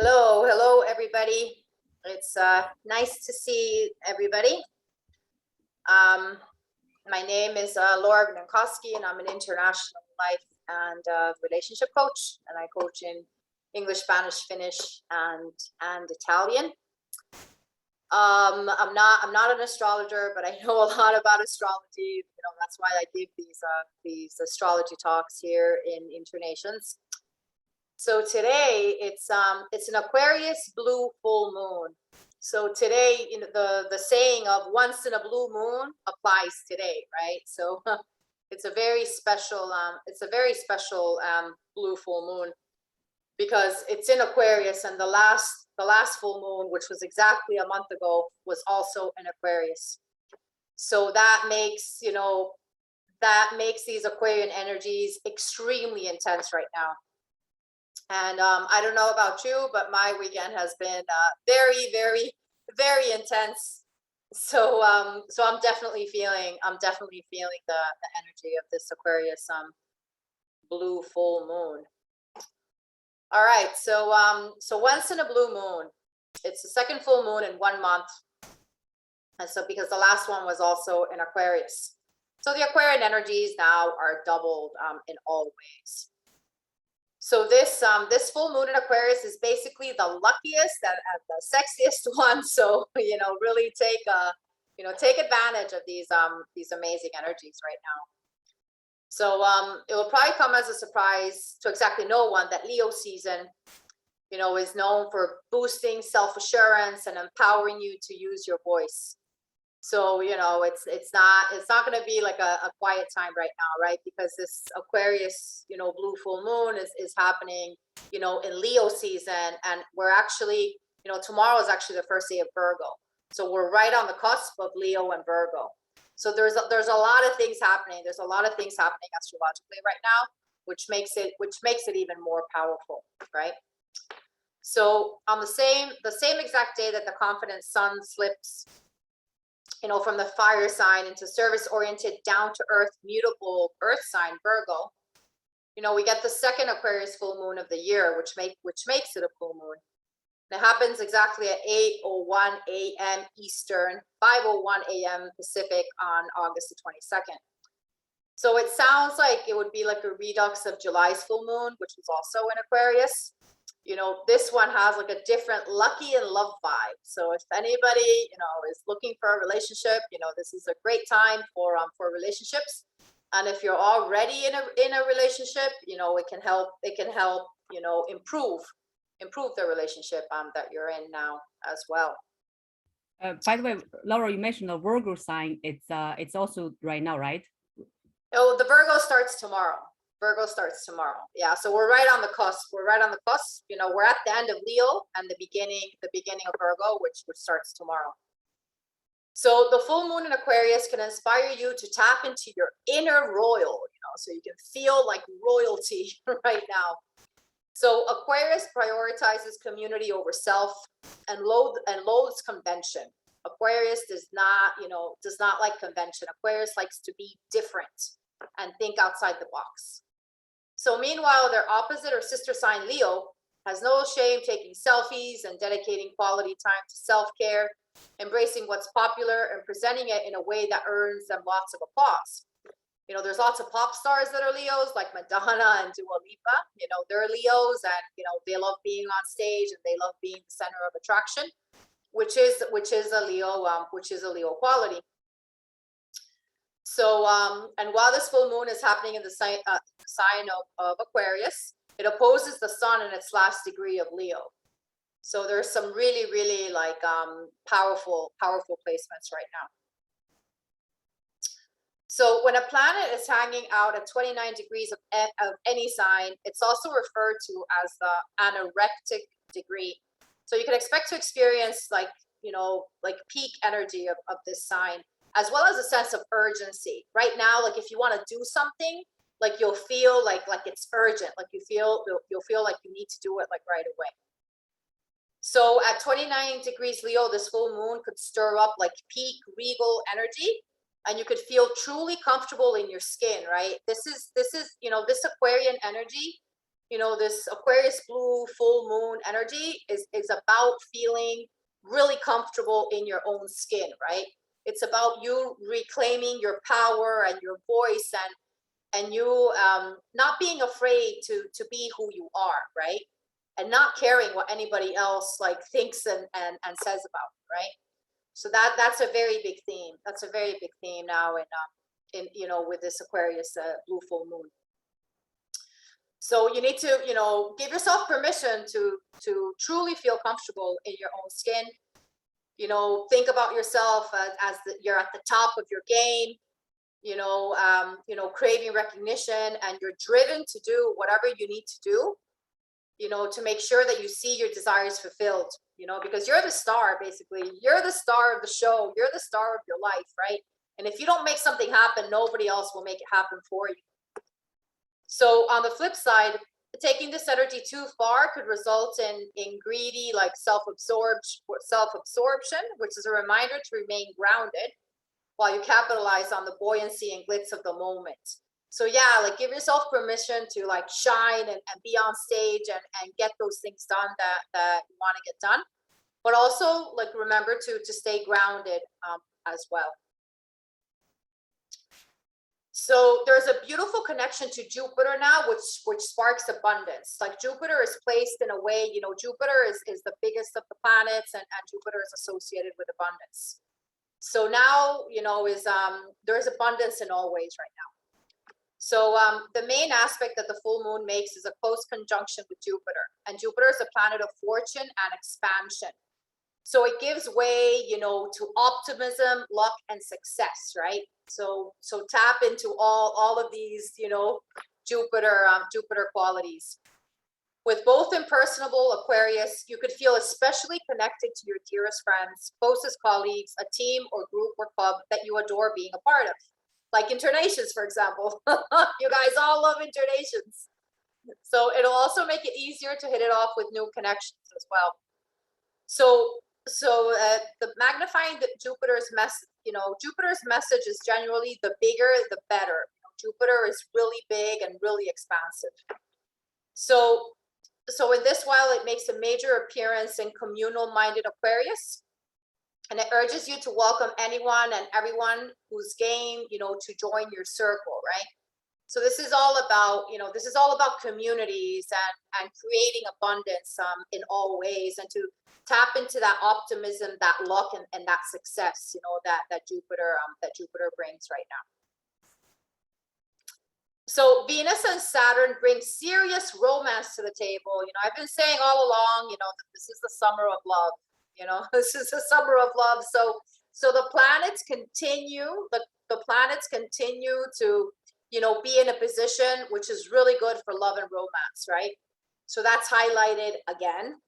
Hello, everybody. It's nice to see everybody. My name is Laura Gronkowski, and I'm an international life and relationship coach, and I coach in English, Spanish, Finnish, and Italian. I'm not an astrologer, but I know a lot about astrology. That's why I give these astrology talks here in Internations. So today it's an Aquarius blue full moon. So today, the saying of once in a blue moon applies today, right? So it's a very special blue full moon because it's in Aquarius, and the last full moon, which was exactly a month ago, was also in Aquarius. So that makes these Aquarian energies extremely intense right now. And I don't know about you, but my weekend has been very, very, very intense. So I'm definitely feeling the energy of this Aquarius blue full moon. All right, so once in a blue moon, it's the second full moon in 1 month, and so because the last one was also in Aquarius, so the Aquarian energies now are doubled in all ways. So this full moon in Aquarius is basically the luckiest and the sexiest one. So really take advantage of these amazing energies right now. So it will probably come as a surprise to exactly no one that Leo season, is known for boosting self-assurance and empowering you to use your voice. So it's not going to be like a quiet time right now, right? Because this Aquarius blue full moon is happening in Leo season, and we're actually tomorrow is actually the first day of Virgo, so we're right on the cusp of Leo and Virgo. So there's a lot of things happening. There's a lot of things happening astrologically right now, which makes it even more powerful, right? So on the same exact day that the confident sun slips from the fire sign into service-oriented, down-to-earth, mutable earth sign, Virgo, we get the second Aquarius full moon of the year, which makes it a full moon. And it happens exactly at 8:01 a.m. Eastern, 5:01 a.m. Pacific on August the 22nd. So it sounds like it would be like a redux of July's full moon, which was also in Aquarius. This one has like a different lucky and love vibe. So if anybody, is looking for a relationship, this is a great time for relationships. And if you're already in a relationship, it can help, improve the relationship that you're in now as well. By the way, Laura, you mentioned the Virgo sign. It's also right now, right? Oh, the Virgo starts tomorrow. Yeah, so we're right on the cusp. We're at the end of Leo and the beginning of Virgo, which starts tomorrow. So the full moon in Aquarius can inspire you to tap into your inner royal, so you can feel like royalty right now. So Aquarius prioritizes community over self and loathes convention. Aquarius does not like convention. Aquarius likes to be different and think outside the box. So meanwhile, their opposite or sister sign, Leo, has no shame taking selfies and dedicating quality time to self-care, embracing what's popular and presenting it in a way that earns them lots of applause. There's lots of pop stars that are Leos, like Madonna and Dua Lipa. They're Leos, and they love being on stage, and they love being the center of attraction, which is a Leo quality. So and while this full moon is happening in the sign of Aquarius, it opposes the sun in its last degree of Leo. So there's some really, really like powerful placements right now. So when a planet is hanging out at 29 degrees of any sign, it's also referred to as the anorectic degree. So you can expect to experience like peak energy of this sign, as well as a sense of urgency. Right now, like if you want to do something, like you'll feel like it's urgent, like you'll feel like you need to do it like right away. So at 29 degrees Leo, this full moon could stir up like peak regal energy, and you could feel truly comfortable in your skin, right? This Aquarian energy you know, this Aquarius blue full moon energy is about feeling really comfortable in your own skin, right? It's about you reclaiming your power and your voice, and you not being afraid to be who you are, right? And not caring what anybody else like thinks and says about you, right? So that's a very big theme. That's a very big theme now in you know, with this Aquarius blue full moon. So you need to, you know, give yourself permission to truly feel comfortable in your own skin. You know, think about yourself as you're at the top of your game. You know, craving recognition, and you're driven to do whatever you need to do, you know, to make sure that you see your desires fulfilled. You know, because you're the star, basically. You're the star of the show. You're the star of your life, right? And if you don't make something happen, nobody else will make it happen for you. So on the flip side, taking this energy too far could result in greedy, like self-absorption, which is a reminder to remain grounded while you capitalize on the buoyancy and glitz of the moment. So yeah, like give yourself permission to like shine and be on stage and get those things done that you want to get done. But also like remember to stay grounded as well. So there's a beautiful connection to Jupiter now, which sparks abundance. Like Jupiter is placed in a way, you know, Jupiter is the biggest of the planets, and Jupiter is associated with abundance. So now, you know, there's abundance in all ways right now. So the main aspect that the full moon makes is a close conjunction with Jupiter, and Jupiter is a planet of fortune and expansion. So it gives way, you know, to optimism, luck, and success, right? So tap into all of these, you know, Jupiter qualities. With both impersonable Aquarius, you could feel especially connected to your dearest friends, closest colleagues, a team or group or club that you adore being a part of. Like Internations, for example. You guys all love Internations. So it'll also make it easier to hit it off with new connections as well. So the magnifying Jupiter's message, you know, Jupiter's message is generally the bigger, the better. You know, Jupiter is really big and really expansive. So in this, while it makes a major appearance in communal-minded Aquarius, and it urges you to welcome anyone and everyone who's game, you know, to join your circle, right? So this is all about, you know, this is all about communities and creating abundance in all ways, and to tap into that optimism, that luck, and that success, you know, that Jupiter brings right now. So Venus and Saturn bring serious romance to the table. You know, I've been saying all along, you know, that this is the summer of love. You know, this is the summer of love. So the planets continue, the planets continue to, you know, be in a position which is really good for love and romance, right? So that's highlighted again.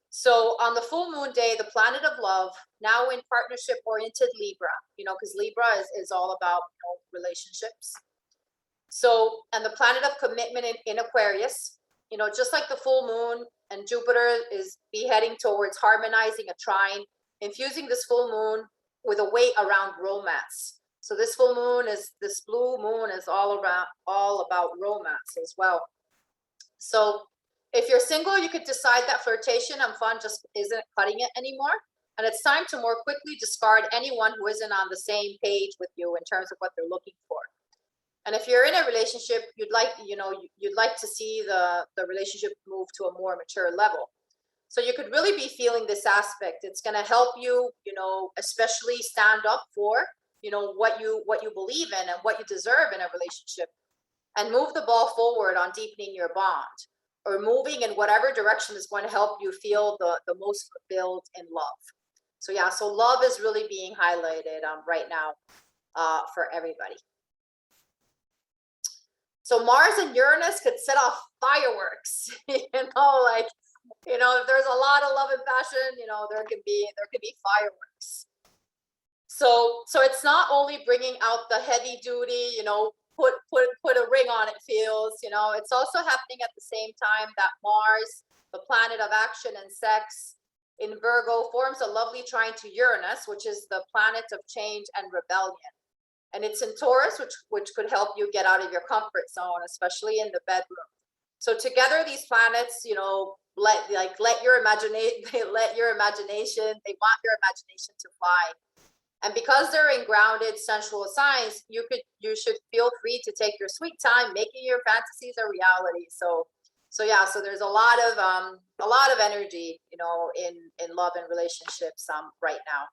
So on the full moon day, the planet of love, now in partnership oriented Libra, you know, because Libra is all about, you know, relationships. So, and the planet of commitment in Aquarius, you know, just like the full moon, and Jupiter is heading towards harmonizing a trine, infusing this full moon with a weight around romance. So this blue moon is all about romance as well. So if you're single, you could decide that flirtation and fun just isn't cutting it anymore. And it's time to more quickly discard anyone who isn't on the same page with you in terms of what they're looking for. And if you're in a relationship, you'd like to see the relationship move to a more mature level. So you could really be feeling this aspect. It's going to help you, you know, especially stand up for, you know, what you believe in and what you deserve in a relationship, and move the ball forward on deepening your bond, or moving in whatever direction is going to help you feel the most fulfilled in love. So yeah, so love is really being highlighted right now for everybody. So Mars and Uranus could set off fireworks, you know, like, you know, if there's a lot of love and passion, you know, there could be fireworks. So it's not only bringing out the heavy duty, you know, put a ring on it feels, you know, it's also happening at the same time that Mars, the planet of action and sex, in Virgo forms a lovely trine to Uranus, which is the planet of change and rebellion. And it's in Taurus, which could help you get out of your comfort zone, especially in the bedroom. So together, these planets, you know, let your imagination, they want your imagination to fly. And because they're in grounded sensual signs, you should feel free to take your sweet time making your fantasies a reality. So yeah, so there's a lot of energy, you know, in love and relationships right now,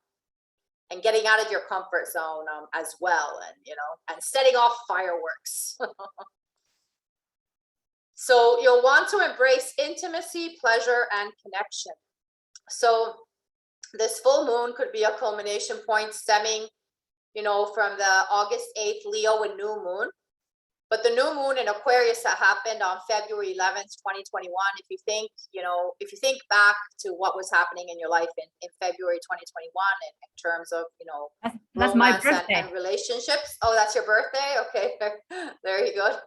and getting out of your comfort zone as well, and you know, and setting off fireworks. So you'll want to embrace intimacy, pleasure, and connection. So this full moon could be a culmination point stemming, you know, from the August 8th Leo and new moon. But the new moon in Aquarius that happened on February 11th, 2021, if you think back to what was happening in your life in February 2021 in terms of, you know, that's my romance birthday. and relationships. Oh, that's your birthday? Okay, there you go.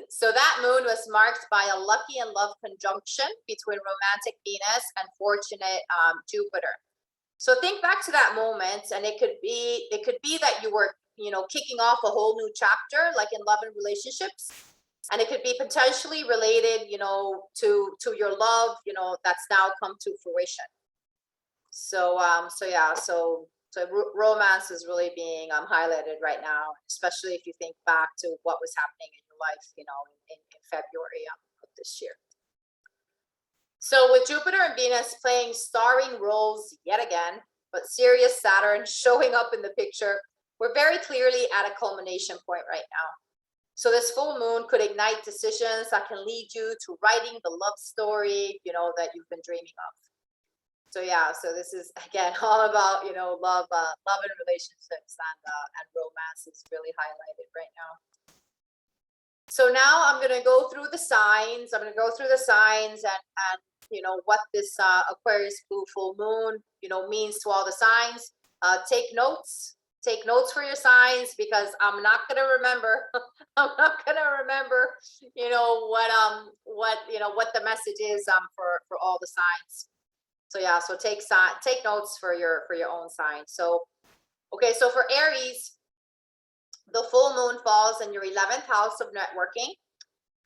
So that moon was marked by a lucky and love conjunction between romantic Venus and fortunate Jupiter. So think back to that moment, and it could be that you were, you know, kicking off a whole new chapter, like in love and relationships, and it could be potentially related, you know, to your love, you know, that's now come to fruition. So romance is really being highlighted right now, especially if you think back to what was happening in your life, you know, in February of this year. So with Jupiter and Venus playing starring roles yet again, but Sirius, Saturn showing up in the picture, we're very clearly at a culmination point right now. So this full moon could ignite decisions that can lead you to writing the love story, you know, that you've been dreaming of. So yeah, so this is again all about, you know, love and relationships, and romance is really highlighted right now. So now I'm going to go through the signs. And you know, what this Aquarius blue full moon, you know, means to all the signs. Take notes for your signs, because I'm not going to remember. I'm not going to remember, you know, what the message is for all the signs. So yeah, so take notes for your own sign. So okay, so for Aries, the full moon falls in your 11th house of networking,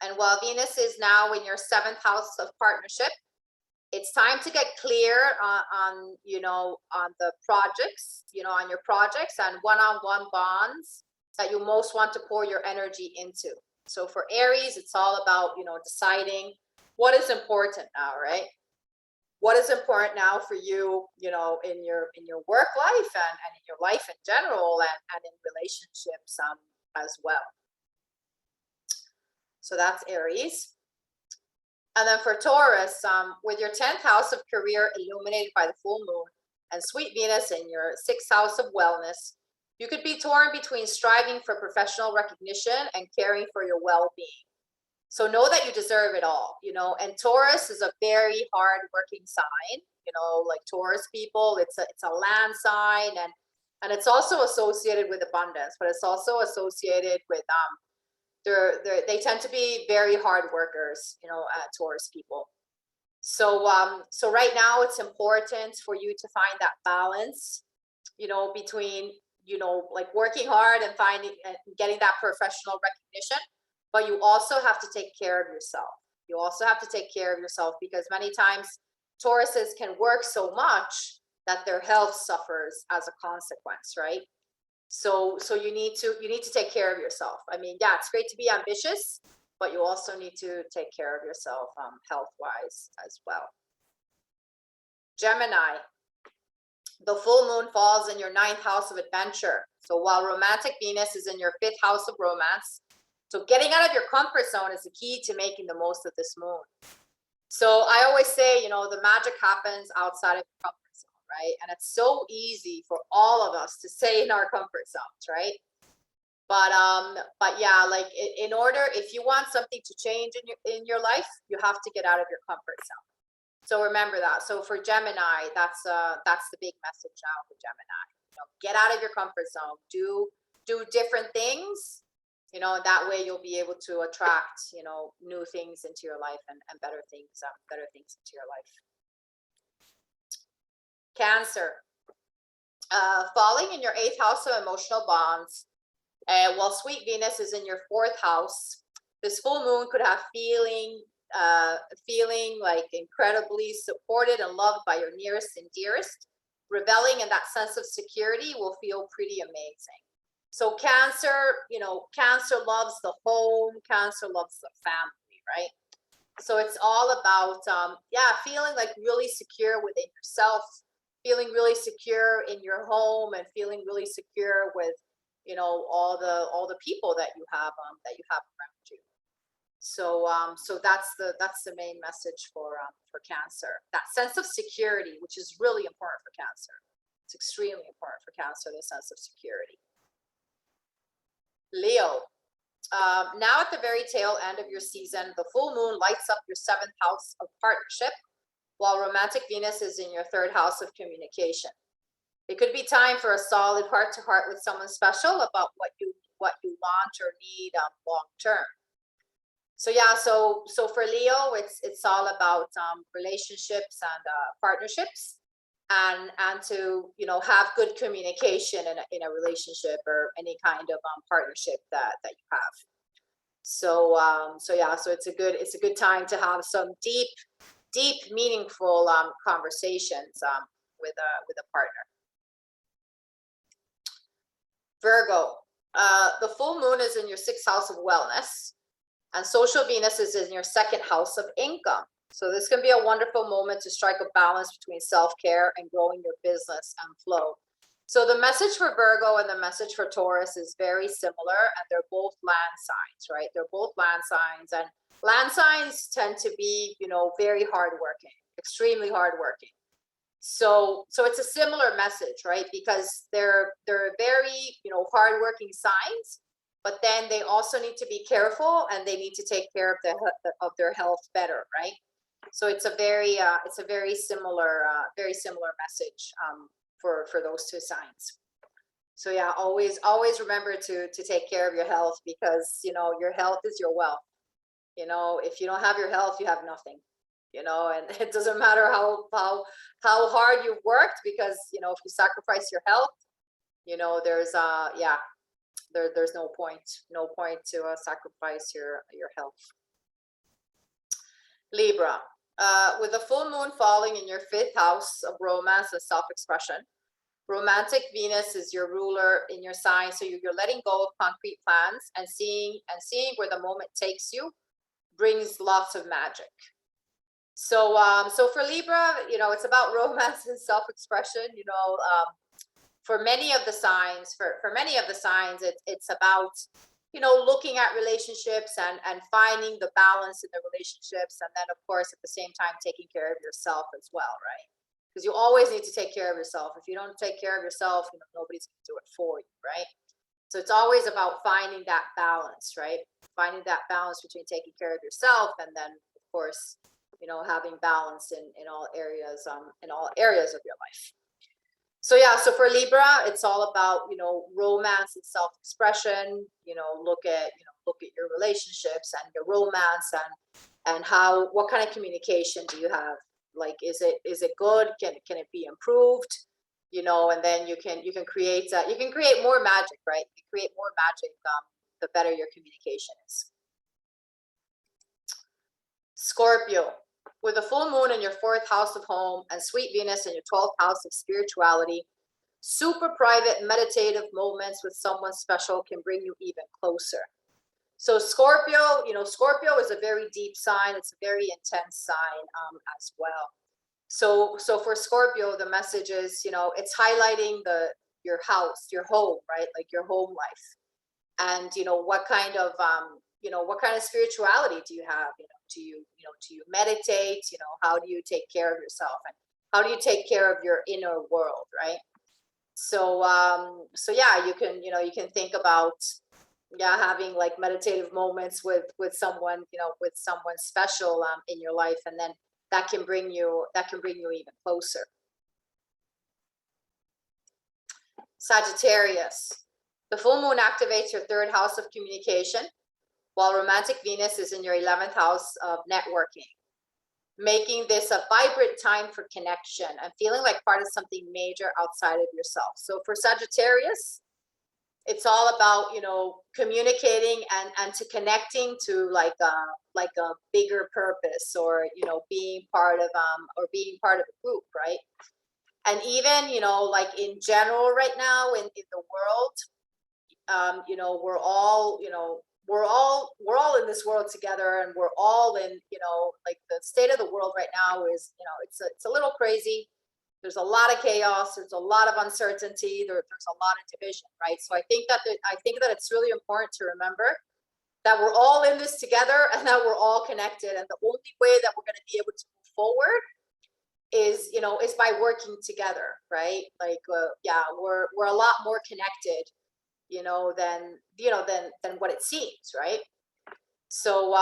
and while Venus is now in your 7th house of partnership, it's time to get clear on the projects, you know, on your projects and one-on-one bonds that you most want to pour your energy into. So for Aries, it's all about, you know, deciding what is important now, right? What is important now for you, you know, in your work life and in your life in general, and in relationships as well. So that's Aries. And then for Taurus, with your 10th house of career illuminated by the full moon and sweet Venus in your 6th house of wellness, you could be torn between striving for professional recognition and caring for your well-being. So know that you deserve it all, you know, and Taurus is a very hard working sign, you know, like Taurus people, it's a land sign, and it's also associated with abundance, but it's also associated with, they tend to be very hard workers, you know, Taurus people. So, so right now it's important for you to find that balance, you know, between, you know, like working hard and getting that professional recognition, but you also have to take care of yourself. You also have to take care of yourself, because many times Tauruses can work so much that their health suffers as a consequence, right? So you need to take care of yourself. I mean, yeah, it's great to be ambitious, but you also need to take care of yourself health-wise as well. Gemini, the full moon falls in your 9th house of adventure. So while romantic Venus is in your 5th house of romance, so getting out of your comfort zone is the key to making the most of this moon. So I always say, you know, the magic happens outside of your comfort zone, right? And it's so easy for all of us to stay in our comfort zones, right? But yeah, like in order, if you want something to change in your life, you have to get out of your comfort zone. So remember that. So for Gemini, that's the big message now for Gemini. You know, get out of your comfort zone. Do different things. You know, that way you'll be able to attract, you know, new things into your life and better things into your life. Cancer, falling in your 8th house of emotional bonds, while sweet Venus is in your 4th house, this full moon could have feeling like incredibly supported and loved by your nearest and dearest. Reveling in that sense of security will feel pretty amazing. So Cancer, you know, Cancer loves the home, Cancer loves the family, right? So it's all about, yeah, feeling like really secure within yourself, feeling really secure in your home, and feeling really secure with, you know, all the people that you have around you. So so that's the main message for Cancer. That sense of security, which is really important for Cancer. It's extremely important for Cancer, the sense of security. Leo. Now at the very tail end of your season, the full moon lights up your 7th house of partnership, while romantic Venus is in your 3rd house of communication. It could be time for a solid heart-to-heart with someone special about what you want or need long term. So yeah, so for Leo, it's all about relationships and partnerships, and to, you know, have good communication in a relationship or any kind of partnership that you have. So so yeah, so it's a good time to have some deep meaningful conversations with a partner. Virgo, the full moon is in your 6th house of wellness, and social Venus is in your 2nd house of income. So this can be a wonderful moment to strike a balance between self-care and growing your business and flow. So the message for Virgo and the message for Taurus is very similar, and they're both land signs, right? They're both land signs, and land signs tend to be, you know, very hardworking, extremely hardworking. So it's a similar message, right? Because they're very, you know, hardworking signs, but then they also need to be careful, and they need to take care of their health better, right? So it's a very similar message for those 2 signs. So yeah, always remember to take care of your health, because, you know, your health is your wealth. You know, if you don't have your health, you have nothing. You know, and it doesn't matter how hard you've worked, because, you know, if you sacrifice your health, you know, there's no point to sacrifice your health. Libra, with the full moon falling in your 5th house of romance and self-expression, romantic Venus is your ruler in your sign. So you're letting go of concrete plans and seeing where the moment takes you brings lots of magic. So so for Libra, you know, it's about romance and self-expression. You know, for many of the signs, it's about, you know, looking at relationships and finding the balance in the relationships, and then of course at the same time taking care of yourself as well, right? Because you always need to take care of yourself. If you don't take care of yourself, you know, nobody's going to do it for you, right? So it's always about finding that balance, right? Finding that balance between taking care of yourself and then, of course, you know, having balance in all areas of your life. So yeah, so for Libra, it's all about, you know, romance and self-expression. You know, look at your relationships and your romance, and what kind of communication do you have? Like, is it good? Can it be improved? You know, and then you can create more magic, right? You create more magic the better your communication is. Scorpio, with a full moon in your 4th house of home and sweet Venus in your 12th house of spirituality, super private meditative moments with someone special can bring you even closer. So Scorpio, you know, Scorpio is a very deep sign. It's a very intense sign as well. So for Scorpio, the message is, you know, it's highlighting your house, your home, right? Like your home life. And, you know, what kind of spirituality do you have? You know, do you meditate? You know, how do you take care of yourself, and how do you take care of your inner world, right? So so yeah, you can think about having like meditative moments with someone, you know, with someone special in your life, and then that can bring you even closer. Sagittarius, the full moon activates your 3rd house of communication, while romantic Venus is in your 11th house of networking, making this a vibrant time for connection and feeling like part of something major outside of yourself. So for Sagittarius, it's all about, you know, communicating and to connecting to like a bigger purpose, or, you know, being part of a group, right? And even, you know, like in general right now in the world, you know, we're all, you know, we're all in this world together, and we're all in, you know, like the state of the world right now is, you know, it's a little crazy. There's a lot of chaos. There's a lot of uncertainty. There's a lot of division, right? So I think that it's really important to remember that we're all in this together, and that we're all connected. And the only way that we're going to be able to move forward is, you know, is by working together, right? Like, yeah, we're a lot more connected, you know, than what it seems, right? So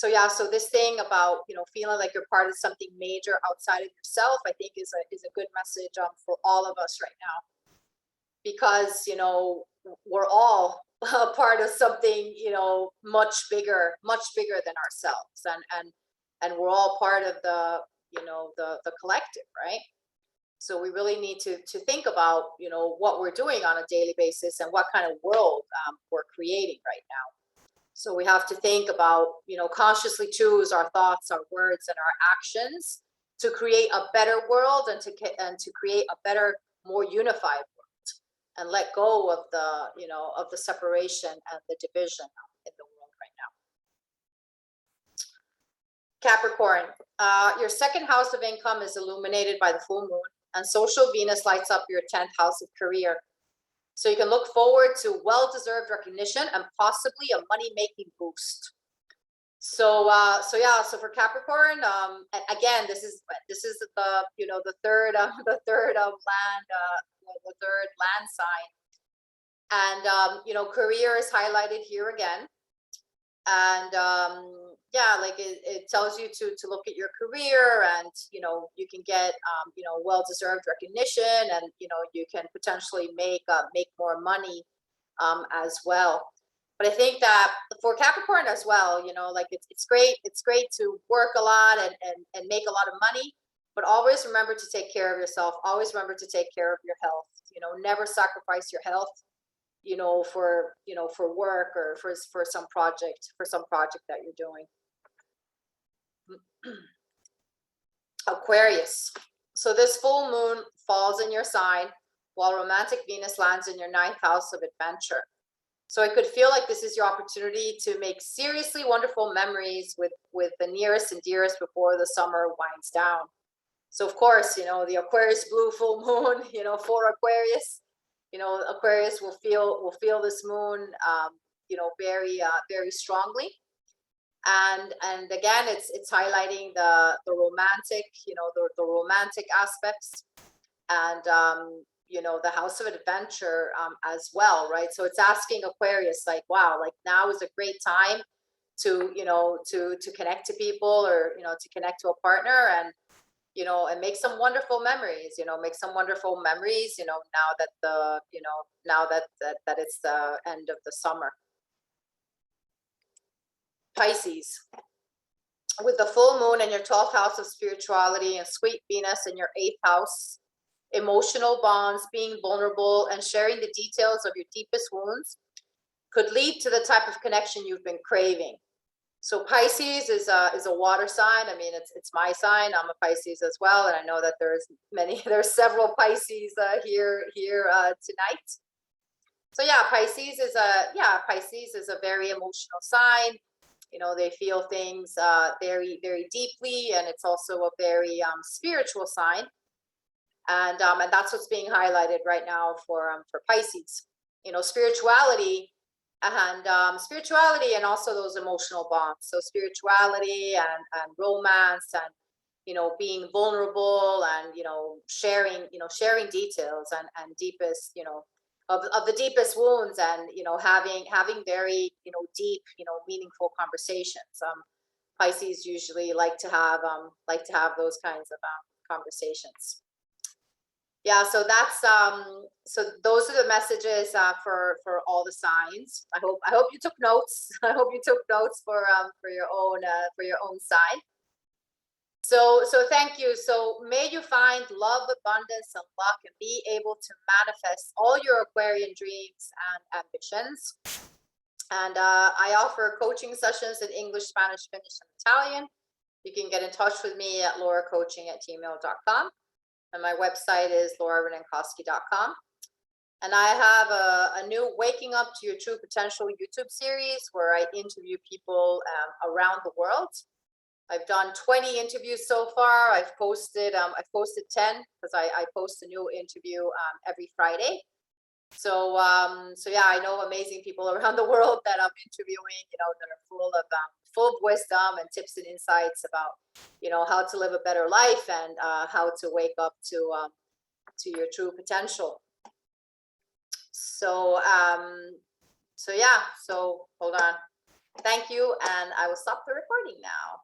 yeah, so this thing about, you know, feeling like you're part of something major outside of yourself, I think is a good message for all of us right now, because, you know, we're all a part of something, you know, much bigger than ourselves, and we're all part of the, you know, the collective, right? So we really need to think about, you know, what we're doing on a daily basis, and what kind of world we're creating right now. So we have to think about, you know, consciously choose our thoughts, our words, and our actions to create a better world, and to create a better, more unified world, and let go of the, you know, of the separation and the division in the world right now. Capricorn, your second house of income is illuminated by the full moon, and social Venus lights up your 10th house of career. So you can look forward to well-deserved recognition and possibly a money-making boost. So yeah, so for Capricorn, again, this is the, you know, the third land, the third land sign, and you know, career is highlighted here again. And yeah, like it tells you to look at your career, and, you know, you can get you know, well-deserved recognition, and, you know, you can potentially make more money as well. But I think that for Capricorn as well, you know, like it's great to work a lot and make a lot of money, but always remember to take care of yourself. Always remember to take care of your health. You know, never sacrifice your health, you know, for work, or for some project that you're doing. Aquarius. So this full moon falls in your sign, while romantic Venus lands in your 9th house of adventure. So I could feel like this is your opportunity to make seriously wonderful memories with the nearest and dearest before the summer winds down. So of course, you know, the Aquarius blue full moon, you know, for Aquarius, you know, Aquarius will feel this moon, you know, very strongly. And again, it's highlighting the romantic, you know, the romantic aspects, and you know, the house of adventure as well, right? So it's asking Aquarius, like, wow, like now is a great time to, you know, to connect to people, or, you know, to connect to a partner, and, you know, and make some wonderful memories, you know, you know, now that it's the end of the summer. Pisces, with the full moon in your 12th house of spirituality, and sweet Venus in your 8th house, emotional bonds, being vulnerable, and sharing the details of your deepest wounds could lead to the type of connection you've been craving. So Pisces is a water sign. I mean, it's my sign. I'm a Pisces as well, and I know that there's several Pisces here tonight. So yeah, Pisces is a very emotional sign. You know, they feel things very, very deeply, and it's also a very spiritual sign. And that's what's being highlighted right now for Pisces. You know, spirituality, and also those emotional bonds. So spirituality and romance, and, you know, being vulnerable, and, you know, sharing details and deepest, you know, of the deepest wounds, and, you know, having very, you know, deep, you know, meaningful conversations. Pisces usually like to have those kinds of conversations. Yeah, so that's so those are the messages for all the signs. I hope you took notes. I hope you took notes for your own sign. So thank you. So may you find love, abundance, and luck, and be able to manifest all your Aquarian dreams and ambitions. And I offer coaching sessions in English, Spanish, Finnish, and Italian. You can get in touch with me at lauracoaching@gmail.com. And my website is laurarenenkowski.com. And I have a new Waking Up to Your True Potential YouTube series where I interview people around the world. I've done 20 interviews so far. I've posted 10 because I post a new interview every Friday. So yeah, I know amazing people around the world that I'm interviewing, that are full of wisdom and tips and insights about, how to live a better life and how to wake up to your true potential. So yeah, so hold on. Thank you, and I will stop the recording now.